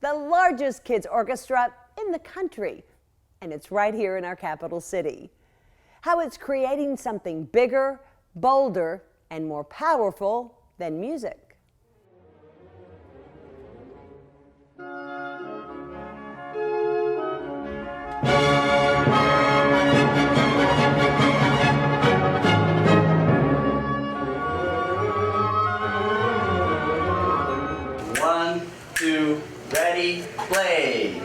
the largest kids orchestra in the country. And it's right here in our capital city. How it's creating something bigger, bolder, and more powerful than music. One, two, ready, play.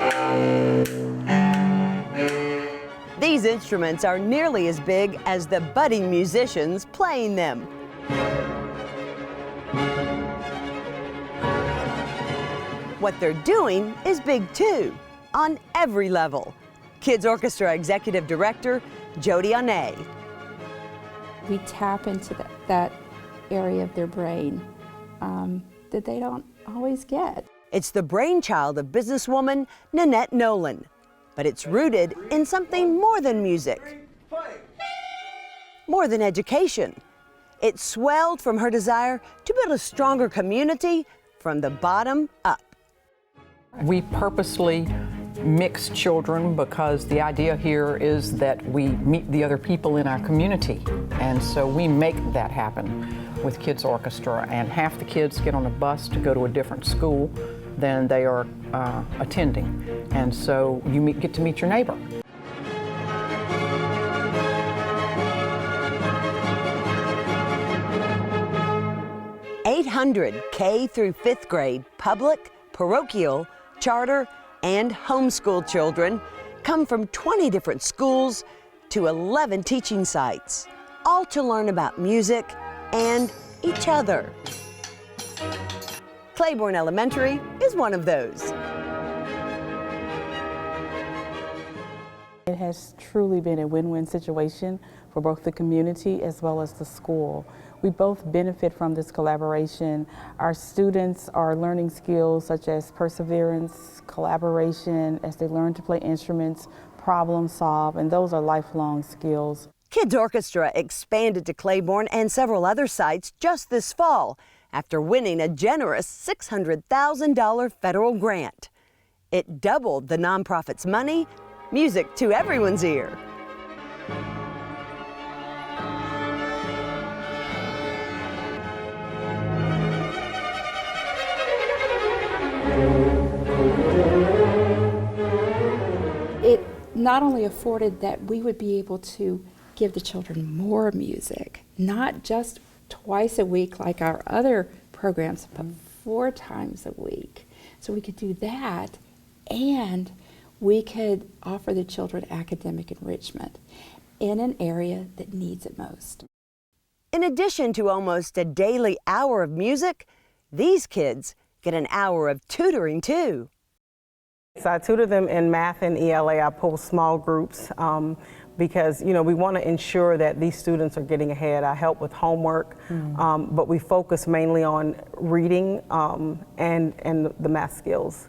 These instruments are nearly as big as the budding musicians playing them. What they're doing is big too, on every level. Kids Orchestra Executive Director, Jody Anay. We tap into that area of their brain that they don't always get. It's the brainchild of businesswoman Nanette Nolan, but it's rooted in something more than music, more than education. It swelled from her desire to build a stronger community from the bottom up. We purposely mix children because the idea here is that we meet the other people in our community, and so we make that happen with Kids Orchestra, and half the kids get on a bus to go to a different school than they are attending, and so you get to meet your neighbor. $800 K through 5th grade public, parochial, charter, and homeschool children come from 20 different schools to 11 teaching sites, all to learn about music and each other. Claiborne Elementary is one of those. It has truly been a win-win situation for both the community as well as the school. We both benefit from this collaboration. Our students are learning skills such as perseverance, collaboration, as they learn to play instruments, problem solve, and those are lifelong skills. Kids Orchestra expanded to Claiborne and several other sites just this fall after winning a generous $600,000 federal grant. It doubled the nonprofit's money, music to everyone's ear. It not only afforded that we would be able to give the children more music, not just twice a week like our other programs, but 4 times a week. So we could do that, and we could offer the children academic enrichment in an area that needs it most. In addition to almost a daily hour of music, these kids get an hour of tutoring too. So I tutor them in math and ELA. I pull small groups because we want to ensure that these students are getting ahead. I help with homework, but we focus mainly on reading and the math skills.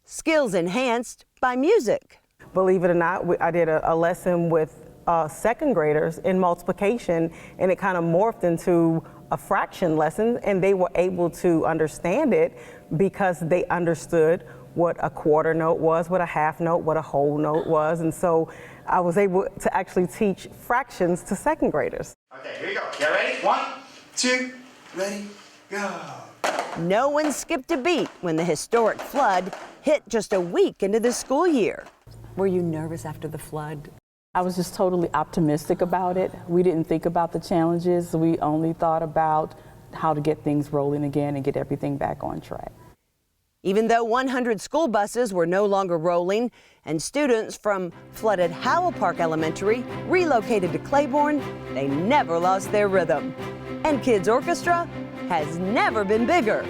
Skills enhanced by music. Believe it or not, I did a lesson with 2nd graders in multiplication, and it kind of morphed into a fraction lesson, and they were able to understand it because they understood what a quarter note was, what a half note, what a whole note was, and so I was able to actually teach fractions to 2nd graders. Okay, here we go. Get ready? 1, 2, ready, go. No one skipped a beat when the historic flood hit just a week into the school year. Were you nervous after the flood? I was just totally optimistic about it. We didn't think about the challenges. We only thought about how to get things rolling again and get everything back on track. Even though 100 school buses were no longer rolling and students from flooded Howell Park Elementary relocated to Claiborne, they never lost their rhythm. And Kids Orchestra has never been bigger.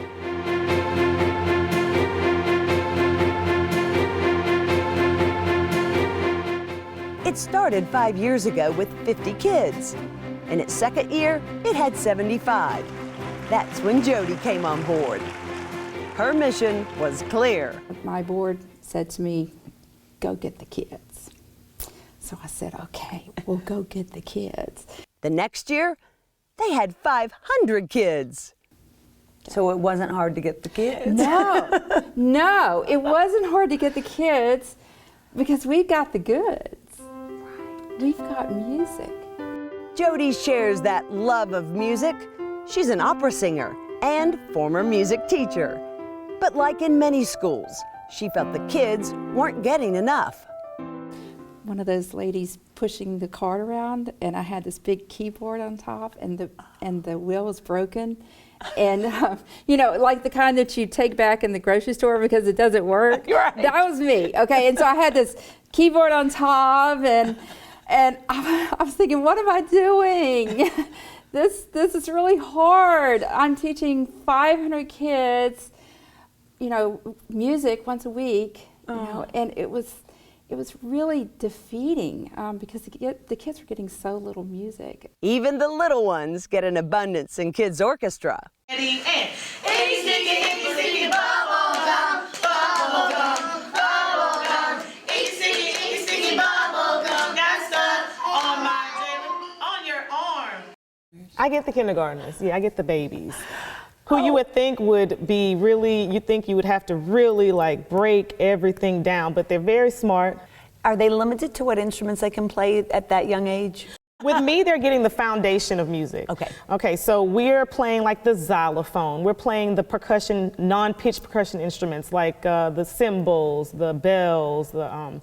It started 5 years ago with 50 kids. In its 2nd year, it had 75. That's when Jody came on board. Her mission was clear. My board said to me, go get the kids. So I said, okay, we'll go get the kids. The next year, they had 500 kids. So it wasn't hard to get the kids? No, it wasn't hard to get the kids because we've got the goods. We've got music. Jody shares that love of music. She's an opera singer and former music teacher. But like in many schools, she felt the kids weren't getting enough. One of those ladies pushing the cart around, and I had this big keyboard on top, and the wheel was broken. And, you know, like the kind that you take back in the grocery store because it doesn't work. Right. That was me, okay? And so I had this keyboard on top, and I was thinking, what am I doing? This is really hard. I'm teaching 500 kids, you know, music once a week, you know, and it was really defeating because the kids were getting so little music. Even the little ones get an abundance in Kids Orchestra. Any sticky, bubble gum, bubble gum, bubble gum. Any sticky, bubble gum got stuck on your arm. I get the kindergartners. Yeah, I get the babies. Who you would think would be really, you think you would have to really like break everything down, but they're very smart. Are they limited to what instruments they can play at that young age? With me, they're getting the foundation of music. Okay. Okay, so we're playing like the xylophone. We're playing the percussion, non-pitched percussion instruments like the cymbals, the bells, the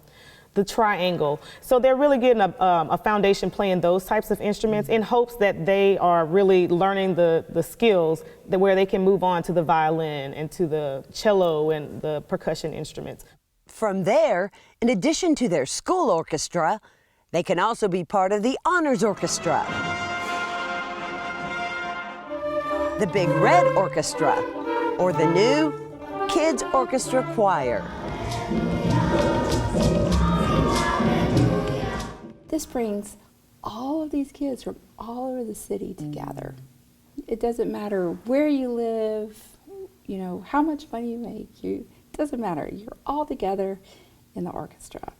triangle. So they're really getting a foundation playing those types of instruments in hopes that they are really learning the skills that where they can move on to the violin and to the cello and the percussion instruments. From there, in addition to their school orchestra, they can also be part of the Honors Orchestra, the Big Red Orchestra, or the new Kids Orchestra Choir. This brings all of these kids from all over the city together. It doesn't matter where you live, you know, how much money you make, it doesn't matter. You're all together in the orchestra.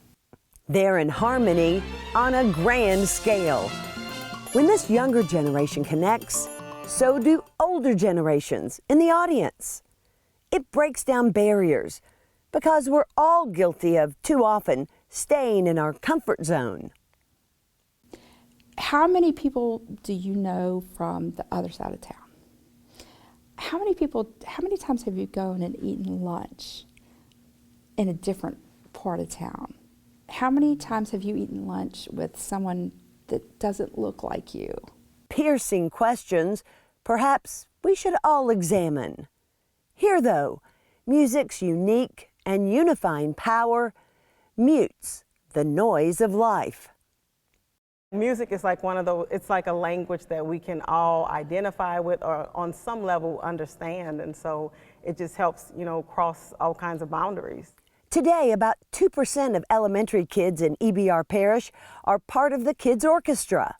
They're in harmony on a grand scale. When this younger generation connects, so do older generations in the audience. It breaks down barriers because we're all guilty of too often staying in our comfort zone. How many people do you know from the other side of town? How many times have you gone and eaten lunch in a different part of town? How many times have you eaten lunch with someone that doesn't look like you? Piercing questions perhaps we should all examine. Here, though, music's unique and unifying power mutes the noise of life. Music is like one of those, it's like a language that we can all identify with or on some level understand. And so it just helps, you know, cross all kinds of boundaries. Today, about 2% of elementary kids in EBR Parish are part of the Kids Orchestra.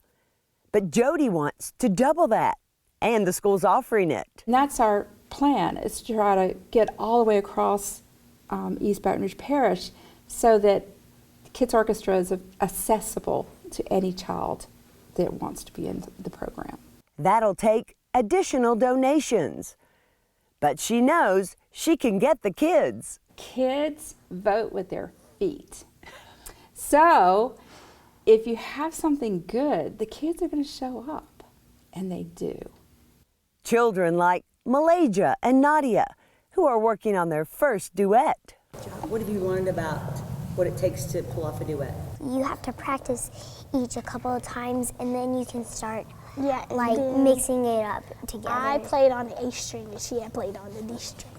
But Jody wants to double that, and the school's offering it. And that's our plan, is to try to get all the way across East Baton Rouge Parish so that Kids Orchestra is accessible to any child that wants to be in the program. That'll take additional donations. But she knows she can get the kids. Kids vote with their feet. So if you have something good, the kids are going to show up, and they do. Children like Malaysia and Nadia, who are working on their first duet. What have you learned about what it takes to pull off a duet? You have to practice each a couple of times, and then you can start mixing it up together. I played on the A string and she had played on the D string.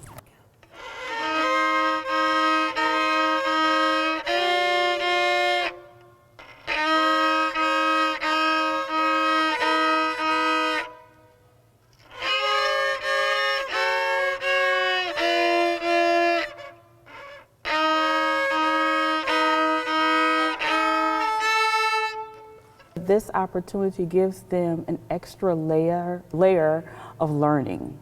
This opportunity gives them an extra layer of learning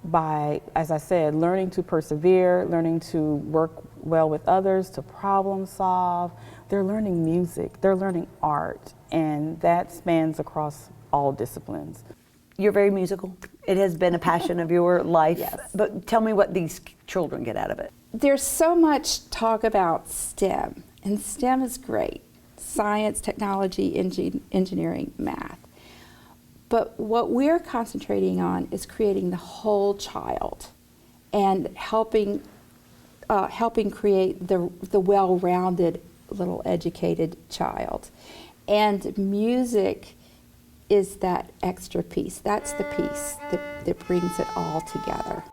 by, as I said, learning to persevere, learning to work well with others, to problem solve. They're learning music, they're learning art, and that spans across all disciplines. You're very musical. It has been a passion of your life. Yes. But tell me what these children get out of it. There's so much talk about STEM, and STEM is great. Science, technology, engineering, math. But what we're concentrating on is creating the whole child and helping create the well-rounded little educated child. And music is that extra piece. That's the piece that brings it all together.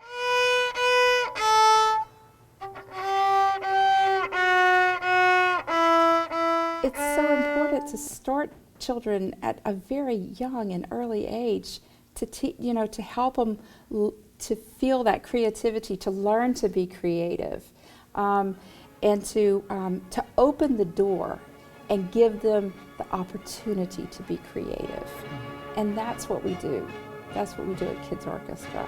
It's so important to start children at a very young and early age to help them to feel that creativity, to learn to be creative, and to open the door and give them the opportunity to be creative. And that's what we do. That's what we do at Kids Orchestra.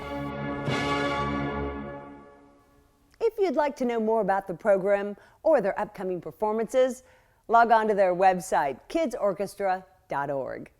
If you'd like to know more about the program or their upcoming performances, log on to their website, kidsorchestra.org.